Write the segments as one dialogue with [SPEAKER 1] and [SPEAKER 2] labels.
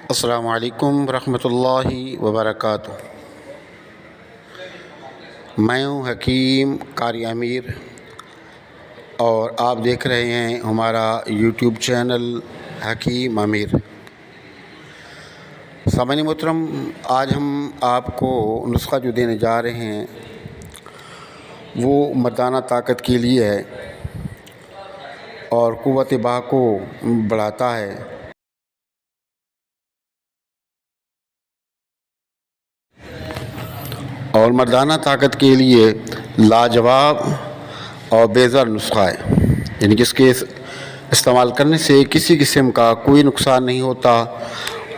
[SPEAKER 1] السلام علیکم ورحمۃ اللہ وبرکاتہ۔ میں ہوں حکیم قاری امیر اور آپ دیکھ رہے ہیں ہمارا یوٹیوب چینل حکیم امیر۔ سامعین محترم، آج ہم آپ کو نسخہ جو دینے جا رہے ہیں وہ مردانہ طاقت کے لیے ہے اور قوت بہ کو بڑھاتا ہے۔ اور مردانہ طاقت کے لیے لاجواب اور بیزار نسخہ ہے، یعنی جس کے استعمال کرنے سے کسی قسم کا کوئی نقصان نہیں ہوتا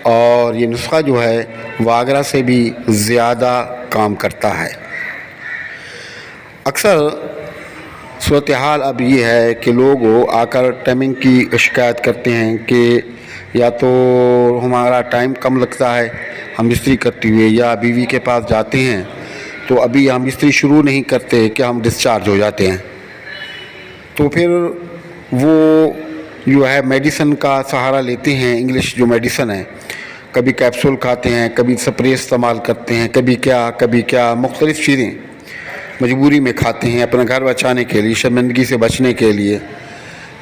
[SPEAKER 1] اور یہ نسخہ جو ہے واگرا سے بھی زیادہ کام کرتا ہے۔ اکثر صورتحال اب یہ ہے کہ لوگ آ کر ٹائمنگ کی شکایت کرتے ہیں کہ یا تو ہمارا ٹائم کم لگتا ہے ہم مستری کرتے ہوئے، یا بیوی کے پاس جاتے ہیں تو ابھی ہم مستری شروع نہیں کرتے کہ ہم ڈسچارج ہو جاتے ہیں، تو پھر وہ جو ہے میڈیسن کا سہارا لیتے ہیں۔ انگلش جو میڈیسن ہے، کبھی کیپسول کھاتے ہیں، کبھی سپرے استعمال کرتے ہیں، کبھی کیا مختلف چیزیں مجبوری میں کھاتے ہیں اپنا گھر بچانے کے لیے، شرمندگی سے بچنے کے لیے۔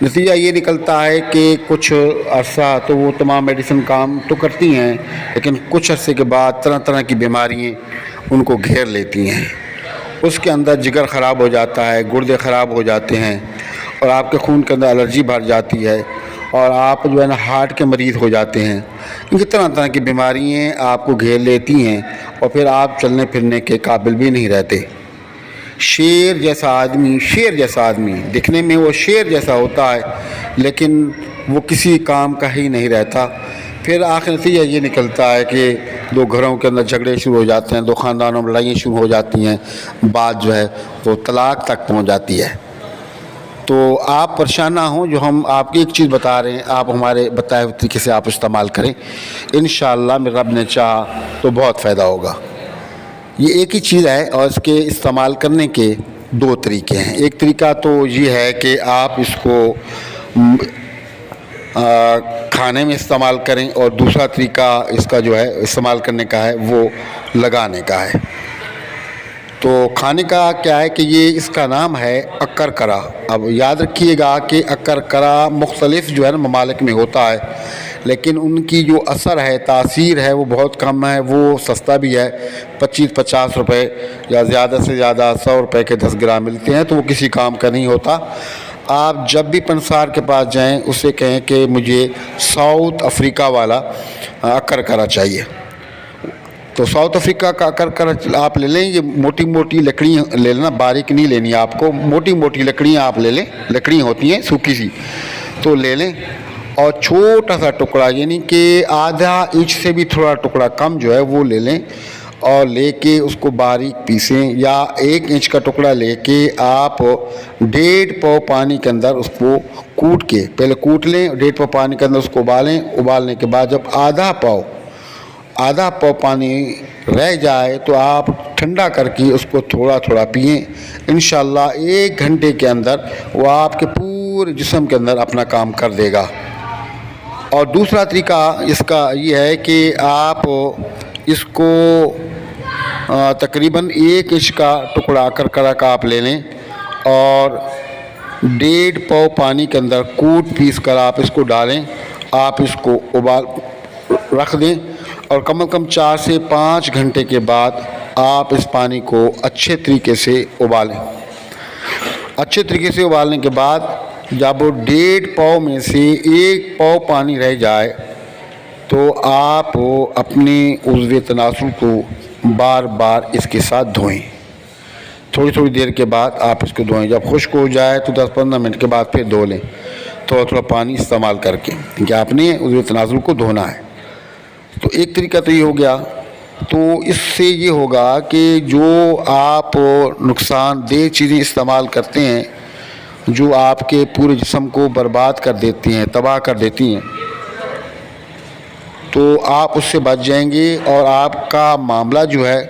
[SPEAKER 1] نتیجہ یہ نکلتا ہے کہ کچھ عرصہ تو وہ تمام میڈیسن کام تو کرتی ہیں، لیکن کچھ عرصے کے بعد طرح طرح کی بیماریاں ان کو گھیر لیتی ہیں۔ اس کے اندر جگر خراب ہو جاتا ہے، گردے خراب ہو جاتے ہیں اور آپ کے خون کے اندر الرجی بھر جاتی ہے اور آپ جو ہے نا ہارٹ کے مریض ہو جاتے ہیں۔ ان کی طرح طرح کی بیماریاں آپ کو گھیر لیتی ہیں اور پھر آپ چلنے پھرنے کے قابل بھی نہیں رہتے۔ شیر جیسا آدمی دکھنے میں وہ شیر جیسا ہوتا ہے لیکن وہ کسی کام کا ہی نہیں رہتا۔ پھر آخر نتیجہ یہ نکلتا ہے کہ دو گھروں کے اندر جھگڑے شروع ہو جاتے ہیں، دو خاندانوں میں لڑائیاں شروع ہو جاتی ہیں، بات جو ہے وہ طلاق تک پہنچ جاتی ہے۔ تو آپ پریشان نہ ہوں، جو ہم آپ کی ایک چیز بتا رہے ہیں آپ ہمارے بتائے ہوئے طریقے سے آپ استعمال کریں، انشاءاللہ میرے رب نے چاہا تو بہت فائدہ ہوگا۔ یہ ایک ہی چیز ہے اور اس کے استعمال کرنے کے دو طریقے ہیں۔ ایک طریقہ تو یہ ہے کہ آپ اس کو کھانے میں استعمال کریں، اور دوسرا طریقہ اس کا جو ہے استعمال کرنے کا ہے وہ لگانے کا ہے۔ تو کھانے کا کیا ہے کہ یہ اس کا نام ہے اکرکرا۔ اب یاد رکھیے گا کہ اکرکرا مختلف جو ہے نا ممالک میں ہوتا ہے، لیکن ان کی جو اثر ہے، تاثیر ہے، وہ بہت کم ہے۔ وہ سستا بھی ہے، 25-50 روپے یا زیادہ سے زیادہ 100 روپے کے 10 گرام ملتے ہیں، تو وہ کسی کام کا نہیں ہوتا۔ آپ جب بھی پنسار کے پاس جائیں اسے کہیں کہ مجھے ساؤتھ افریقہ والا اکرکرا چاہیے، تو ساؤتھ افریقہ کا اکرکرا آپ لے لیں۔ یہ موٹی موٹی لکڑیاں لے لینا، باریک نہیں لینی آپ کو، موٹی موٹی لکڑیاں آپ لے لیں، لکڑیاں ہوتی ہیں سوکھی سی تو لے لیں، اور چھوٹا سا ٹکڑا یعنی کہ آدھا انچ سے بھی تھوڑا ٹکڑا کم جو ہے وہ لے لیں اور لے کے اس کو باریک پیسیں، یا 1 انچ کا ٹکڑا لے کے آپ 1.5 پاؤ پانی کے اندر اس کو کوٹ کے پہلے کوٹ لیں، 1.5 پاؤ پانی کے اندر اس کو ابالیں۔ ابالنے کے بعد جب آدھا پاؤ پانی رہ جائے تو آپ ٹھنڈا کر کے اس کو تھوڑا تھوڑا پئیں۔ انشاءاللہ 1 گھنٹے کے اندر وہ آپ کے پورے جسم کے اندر اپنا کام کر دے گا۔ اور دوسرا طریقہ اس کا یہ ہے کہ آپ اس کو تقریباً 1 انچ کا ٹکڑا اکرکرا کا آپ لے لیں اور 1.5 پاؤ پانی کے اندر کوٹ پیس کر آپ اس کو ڈالیں، آپ اس کو رکھ دیں، اور کم از کم 4 سے 5 گھنٹے کے بعد آپ اس پانی کو اچھے طریقے سے ابالیں۔ اچھے طریقے سے ابالنے کے بعد جب 1.5 پاؤ میں سے 1 پاؤ پانی رہ جائے تو آپ اپنے عضو تناسل کو بار بار اس کے ساتھ دھوئیں۔ تھوڑی دیر کے بعد آپ اس کو دھوئیں، جب خشک ہو جائے تو 10-15 منٹ کے بعد پھر دھو لیں، تھوڑا پانی استعمال کر کے، کیونکہ آپ نے عضو تناسل کو دھونا ہے۔ تو ایک طریقہ تو یہ ہو گیا۔ تو اس سے یہ ہوگا کہ جو آپ نقصان دہ چیزیں استعمال کرتے ہیں جو آپ کے پورے جسم کو برباد کر دیتی ہیں، تباہ کر دیتی ہیں، تو آپ اس سے بچ جائیں گے اور آپ کا معاملہ جو ہے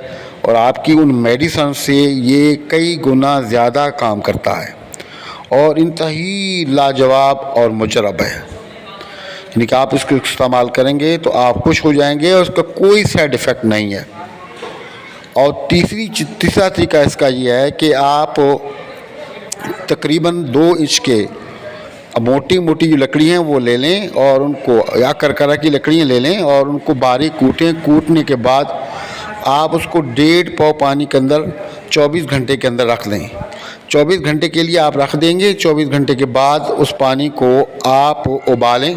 [SPEAKER 1] اور آپ کی ان میڈیسن سے یہ کئی گنا زیادہ کام کرتا ہے اور انتہائی لاجواب اور مجرب ہے، یعنی کہ آپ اس کو استعمال کریں گے تو آپ خوش ہو جائیں گے اور اس کا کوئی سائیڈ ایفیکٹ نہیں ہے۔ اور تیسرا طریقہ اس کا یہ ہے کہ آپ تقریباً 2 انچ کے موٹی موٹی جو لکڑی ہیں وہ لے لیں اور ان کو یا کرکرا کی لکڑیاں لے لیں اور ان کو باریک کوٹیں۔ کوٹنے کے بعد آپ اس کو 1.5 پاؤ پانی کے اندر 24 گھنٹے کے اندر رکھ دیں۔ 24 گھنٹے کے لیے آپ رکھ دیں گے۔ 24 گھنٹے کے بعد اس پانی کو آپ ابالیں۔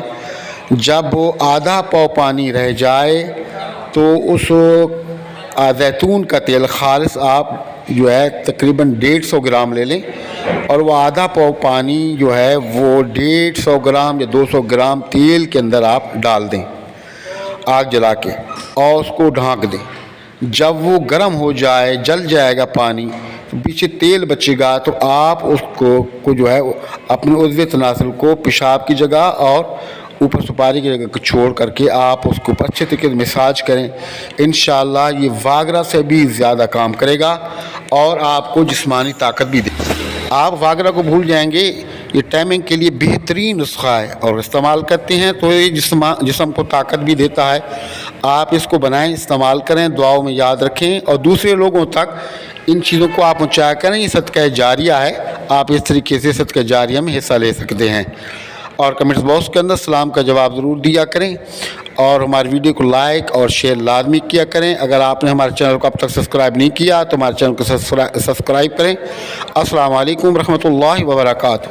[SPEAKER 1] جب وہ آدھا پاؤ پانی رہ جائے تو اس زیتون کا تیل خالص آپ جو ہے تقریباً 150 گرام لے لیں اور وہ آدھا پاؤ پانی جو ہے وہ 150 گرام یا 200 گرام تیل کے اندر آپ ڈال دیں آگ جلا کے اور اس کو ڈھانک دیں۔ جب وہ گرم ہو جائے، جل جائے گا پانی، پیچھے تیل بچے گا تو آپ اس کو جو ہے اپنے عضو تناسل کو پیشاب کی جگہ اور اوپر سپاری کی جگہ کو چھوڑ کر کے آپ اس کو اچھے طریقے سے مساج کریں۔ انشاءاللہ یہ واگرا سے بھی زیادہ کام کرے گا اور آپ کو جسمانی طاقت بھی دے گا۔ آپ واگرا کو بھول جائیں گے، یہ ٹائمنگ کے لیے بہترین نسخہ ہے اور استعمال کرتے ہیں تو یہ جسم کو طاقت بھی دیتا ہے۔ آپ اس کو بنائیں، استعمال کریں، دعاؤں میں یاد رکھیں اور دوسرے لوگوں تک ان چیزوں کو آپ پہنچایا کریں۔ یہ صدقہ جاریہ ہے، آپ اس طریقے سے صدقہ جاریہ میں حصہ لے سکتے ہیں۔ اور کمنٹس باکس کے اندر سلام کا جواب ضرور دیا کریں اور ہماری ویڈیو کو لائک اور شیئر لازمی کیا کریں۔ اگر آپ نے ہمارے چینل کو اب تک سبسکرائب نہیں کیا تو ہمارے چینل کو سبسکرائب کریں۔ السلام علیکم ورحمۃ اللہ وبرکاتہ۔